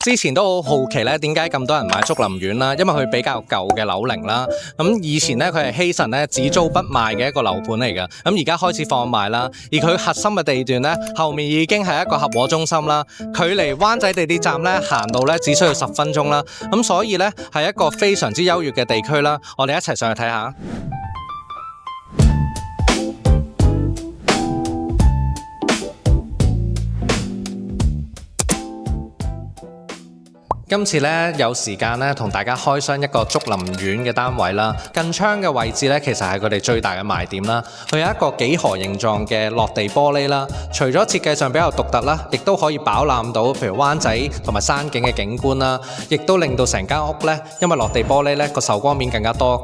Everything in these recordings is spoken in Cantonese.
之前都好好奇咧，點解咁多人買竹林苑啦？因為佢比較舊嘅樓齡啦。咁以前咧，佢係希慎咧只租不賣嘅一個樓盤嚟㗎。咁而家開始放賣啦。而佢核心嘅地段咧，後面已經係一個合和中心啦。距離灣仔地鐵站咧行路咧只需要10分鐘啦。咁所以咧係一個非常之優越嘅地區啦。我哋一齊上去睇下。今次咧有時間咧同大家開箱一個竹林苑嘅單位啦，近窗嘅位置咧其實係佢哋最大嘅賣點啦。佢有一個幾何形狀嘅落地玻璃啦，除咗設計上比較獨特啦，亦都可以飽覽到譬如灣仔同埋山景嘅景觀啦，亦都令到成間屋咧因為落地玻璃咧個受光面更加多。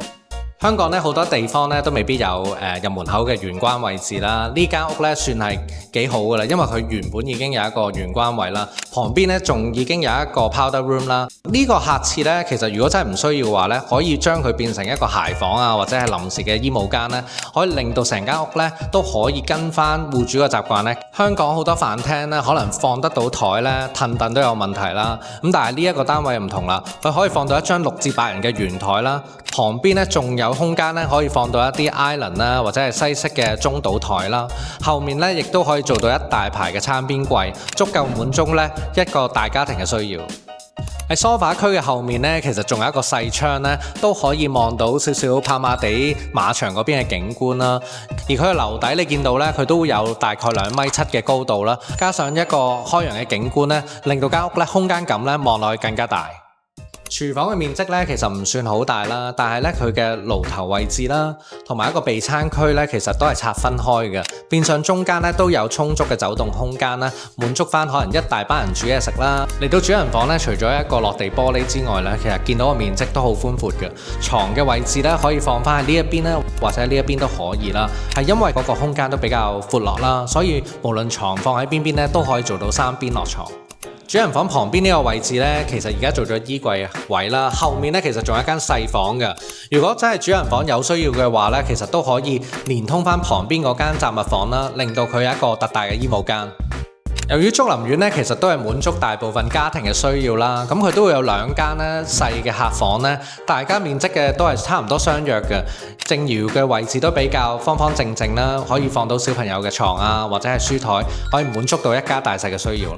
香港咧好多地方咧都未必有入門口嘅玄關位置啦，呢間屋咧算係幾好噶啦，因為佢原本已經有一個玄關位啦，旁邊咧仲已經有一個 powder room 啦。呢個客廁咧其實如果真係唔需要嘅話咧，可以將佢變成一個鞋房啊，或者係臨時嘅衣帽間咧，可以令到成間屋咧都可以跟翻戶主嘅習慣咧。香港好多飯廳咧可能放得到台咧，褪凳都有問題啦。咁但係呢一個單位唔同啦，佢可以放到一張6至8人嘅圓台啦，旁邊咧仲有空間咧可以放到一啲 island 啦，或者係西式嘅中島台啦。後面咧亦都可以做到一大排嘅餐邊櫃，足夠滿足咧一個大家庭嘅需要。喺梳化區嘅後面咧，其實仲有一個細窗咧，都可以望到少少跑馬地馬場嗰邊嘅景觀啦。而佢嘅樓底你見到咧，佢都會有大概2.7米嘅高度啦，加上一個開揚嘅景觀咧，令到間屋咧空間感咧望落去更加大。廚房嘅面積咧其實唔算好大啦，但係咧佢嘅爐頭位置啦，同埋一個備餐區咧，其實都係拆分開嘅，變相中間咧都有充足嘅走動空間啦，滿足翻可能一大班人煮嘢食啦。嚟到主人房咧，除咗一個落地玻璃之外咧，其實見到個面積都好寬闊嘅，床嘅位置咧可以放翻喺呢一邊咧，或者呢一邊都可以啦。係因為嗰個空間都比較闊落啦，所以無論床放喺邊邊咧，都可以做到3邊落床。主人房旁邊呢個位置呢，其實而家做咗衣櫃位啦，後面呢，其實仲有一間細房嘅。如果真係主人房有需要嘅話呢，其實都可以連通翻旁邊嗰間雜物房啦，令到佢有一個特大嘅衣帽間。由於竹林苑咧，其實都係滿足大部分家庭嘅需要啦，咁佢都會有2間咧細嘅客房咧，大家面積嘅都係差唔多相若嘅，正搖嘅位置都比較方方正正啦，可以放到小朋友嘅床啊，或者係書枱，可以滿足到一家大細嘅需要。